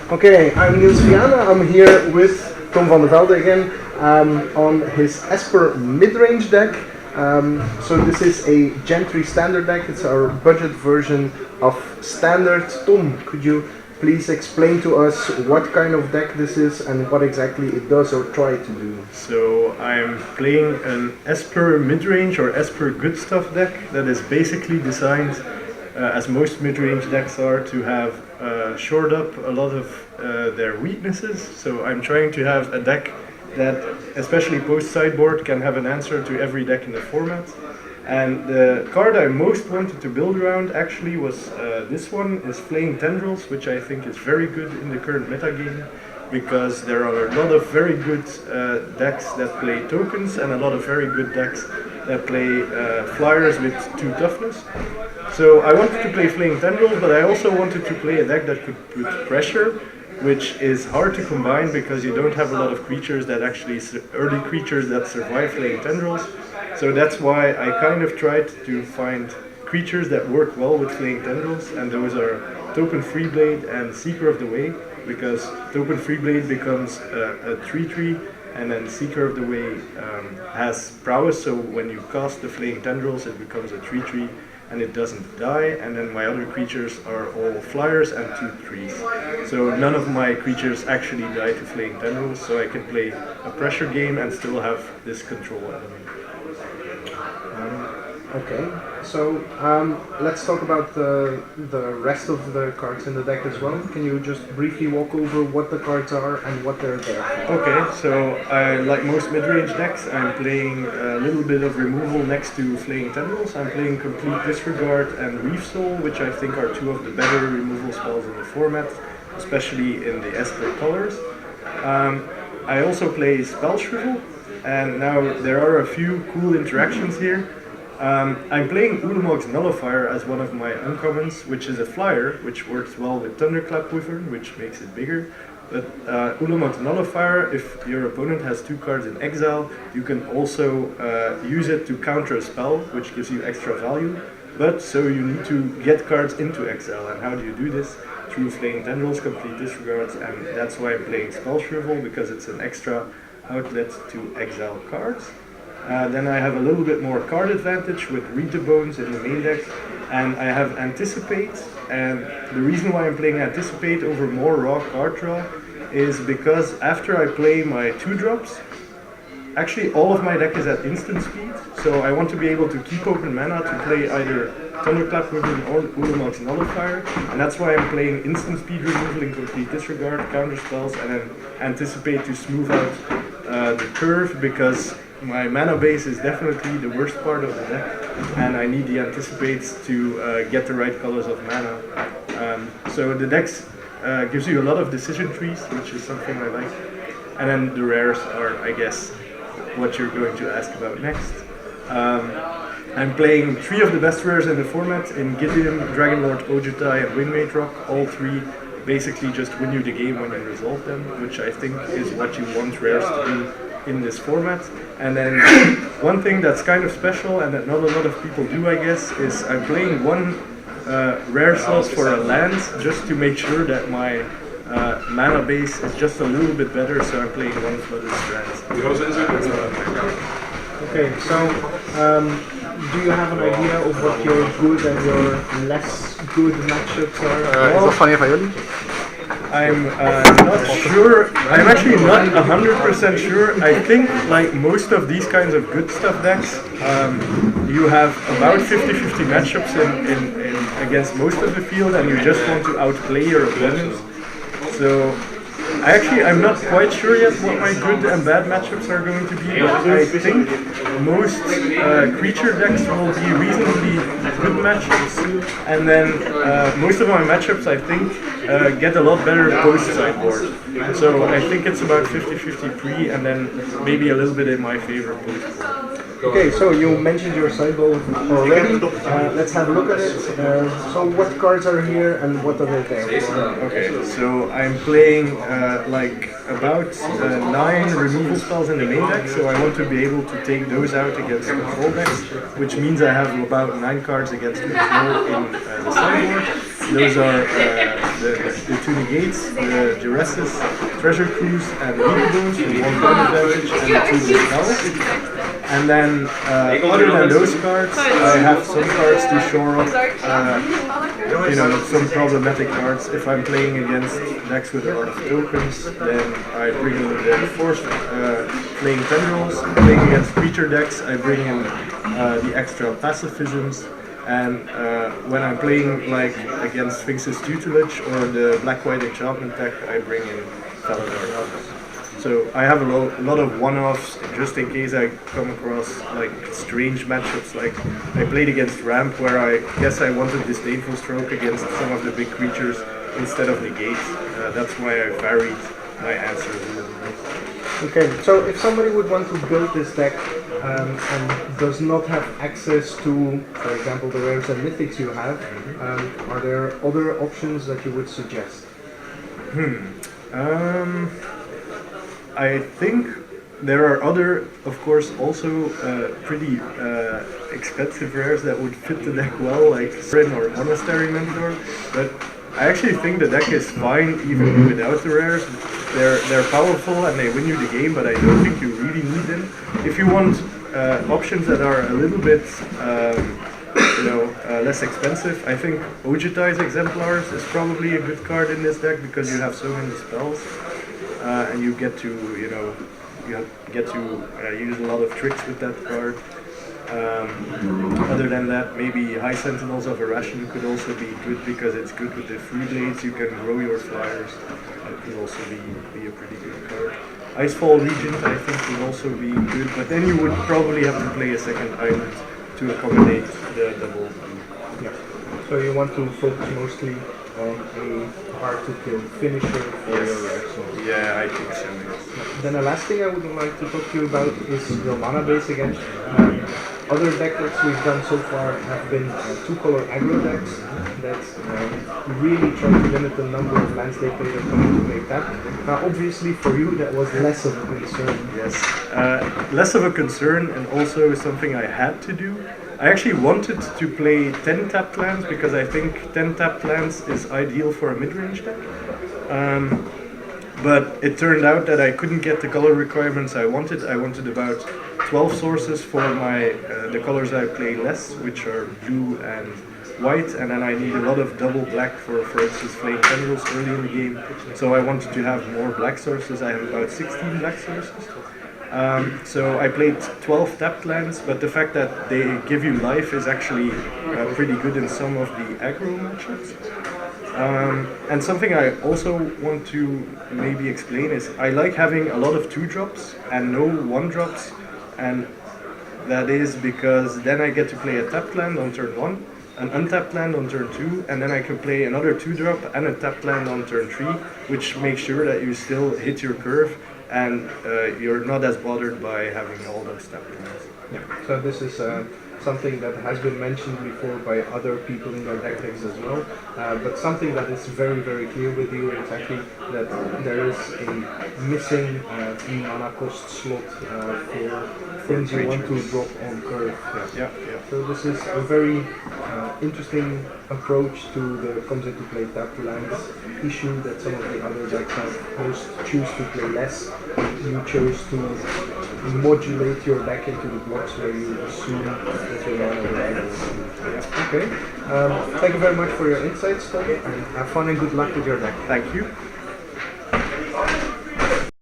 Okay, I'm Niels Viana. I'm here with Tom van der Velde again on his Esper Midrange deck. So this is a Gen 3 standard deck. It's our budget version of standard. Tom, could you please explain to us what kind of deck this is and what exactly it does or try to do? So I'm playing an Esper midrange or Esper good stuff deck that is basically designed, as most midrange decks are, to have shored up a lot of their weaknesses. So I'm trying to have a deck that, especially post-sideboard, can have an answer to every deck in the format. And the card I most wanted to build around actually was this one, is Flaying Tendrils, which I think is very good in the current metagame, because there are a lot of very good decks that play tokens and a lot of very good decks that play flyers with 2 toughness. So I wanted to play Flaying Tendrils, but I also wanted to play a deck that could put pressure, which is hard to combine because you don't have a lot of creatures that actually, early creatures that survive Flaying Tendrils. So that's why I kind of tried to find creatures that work well with Flaying Tendrils, and those are Token Freeblade and Seeker of the Way, because Token Freeblade becomes a 3/3, and then Seeker of the Way has prowess, so when you cast the Flaying Tendrils it becomes a 3/3 and it doesn't die, and then my other creatures are all flyers and 2/3s. So none of my creatures actually die to Flaying Tendrils, so I can play a pressure game and still have this control element. Okay, so let's talk about the rest of the cards in the deck as well. Can you just briefly walk over what the cards are and what they're there for? Okay, so like most mid-range decks, I'm playing a little bit of removal next to Flaying Tendrils. I'm playing Complete Disregard and Reef Soul, which I think are 2 of the better removal spells in the format, especially in the Esper colors. I also play Spell Shrivel, and now there are a few cool interactions here. I'm playing Ulamog's Nullifier as one of my uncommons, which is a flyer, which works well with Thunderclap Wyvern, which makes it bigger. But Ulamog's Nullifier, if your opponent has 2 cards in exile, you can also use it to counter a spell, which gives you extra value. But so you need to get cards into exile, and how do you do this? Through Flaying Tendrils, Complete Disregards, and that's why I'm playing Spell Shrivel, because it's an extra outlet to exile cards. Then I have a little bit more card advantage with Read the Bones in the main deck, and I have Anticipate, and the reason why I'm playing Anticipate over more raw card draw is because after I play my 2-drops, actually all of my deck is at instant speed, so I want to be able to keep open mana to play either Thunderclap Wyvern or Ulamog's Nullifier, and that's why I'm playing instant speed removal in Complete Disregard, counter spells, and then Anticipate to smooth out the curve, because my mana base is definitely the worst part of the deck, and I need the Anticipates to get the right colors of mana. So the deck gives you a lot of decision trees, which is something I like. And then the rares are, I guess, what you're going to ask about next. I'm playing 3 of the best rares in the format in Gideon, Dragonlord, Ojutai, and Wingmate Rock. All 3 basically just win you the game when you resolve them, which I think is what you want rares to do in this format. And then one thing that's kind of special and that not a lot of people do, I guess, is I'm playing 1 rare slot for a land just to make sure that my mana base is just a little bit better, so I'm playing 1 Flooded Strands. Okay, so do you have an idea of what your good and your less good matchups are? Is dat van je Vaioli? I'm not sure. I'm actually not 100% sure. I think, like most of these kinds of good stuff decks, you have about 50-50 matchups in against most of the field, and you just want to outplay your opponents. So I'm not quite sure yet what my good and bad matchups are going to be, but I think most creature decks will be reasonably good matchups, and then most of my matchups, I think, get a lot better post-sideboard. So I think it's about 50-50 pre, and then maybe a little bit in my favor post-board. Okay, so you mentioned your sideboard already. Let's have a look at it. So what cards are here and what are they there for? Okay, so I'm playing like about 9 removal spells in the main deck, so I want to be able to take those out against control decks, which means I have about 9 cards against control in the sideboard. Those are the two negates, the duresses, treasure cruise, and weak boons with 1 point advantage and the 2 dispels. And then, other than those cards, I have some cards to shore up, some problematic cards. If I'm playing against decks with a lot of tokens, then I bring in the forced playing tendrils. Playing against creature decks, I bring in the extra pacifisms. And when I'm playing like against Sphinx's Tutelage or the black-white enchantment deck, I bring in Faladar. So I have a lot of one-offs just in case I come across like strange matchups. Like I played against Ramp where I guess I wanted Disdainful Stroke against some of the big creatures instead of Negate. That's why I varied my answers a little bit. Okay, so if somebody would want to build this deck and does not have access to, for example, the rares and mythics you have, are there other options that you would suggest? I think there are other, of course, also pretty expensive rares that would fit the deck well, like Sprin or Monastery Mentor, but I actually think the deck is fine even without the rares. They're powerful and they win you the game, but I don't think you really need them. If you want options that are a little bit less expensive, I think Ojutai's Exemplars is probably a good card in this deck because you have so many spells. And you get to, use a lot of tricks with that card. Other than that, maybe High Sentinels of Irration could also be good because it's good with the free blades. You can grow your flyers. That could also be a pretty good card. Icefall Regent, I think, would also be good, but then you would probably have to play a second island to accommodate the double. Yeah. So you want to focus mostly on a hard-to-kill finisher for your rares. Yeah, I think so, yes. Then the last thing I would like to talk to you about is your mana base again. Other deck decks we've done so far have been 2-color aggro decks that really try to limit the number of lands they play that come into play tap. Now obviously for you that was less of a concern. Yes, less of a concern and also something I had to do. I actually wanted to play 10 tapped lands because I think 10 tapped lands is ideal for a mid-range deck. But it turned out that I couldn't get the color requirements I wanted. I wanted about 12 sources for the colors I play less, which are blue and white, and then I need a lot of double black for instance, Flame Tendrils early in the game. So I wanted to have more black sources. I have about 16 black sources. So I played 12 tapped lands, but the fact that they give you life is actually pretty good in some of the aggro matchups. And something I also want to maybe explain is I like having a lot of 2-drops and no 1-drops, and that is because then I get to play a tapped land on turn 1, an untapped land on turn 2, and then I can play another 2-drop and a tapped land on turn 3, which makes sure that you still hit your curve and you're not as bothered by having all those tapped lands. Yeah. So this is something that has been mentioned before by other people in their deck decks as well, but something that is very, very clear with you is actually that there is a missing mana cost slot for things you want to drop on curve. Yeah. So this is a very interesting approach to the comes into play tapped lands issue that some of the other decks have. Most choose to play less. You chose to modulate your deck into the blocks where you assume that your mana will be. Okay. Thank you very much for your insights, Tom, and have fun and good luck with your deck. Thank you.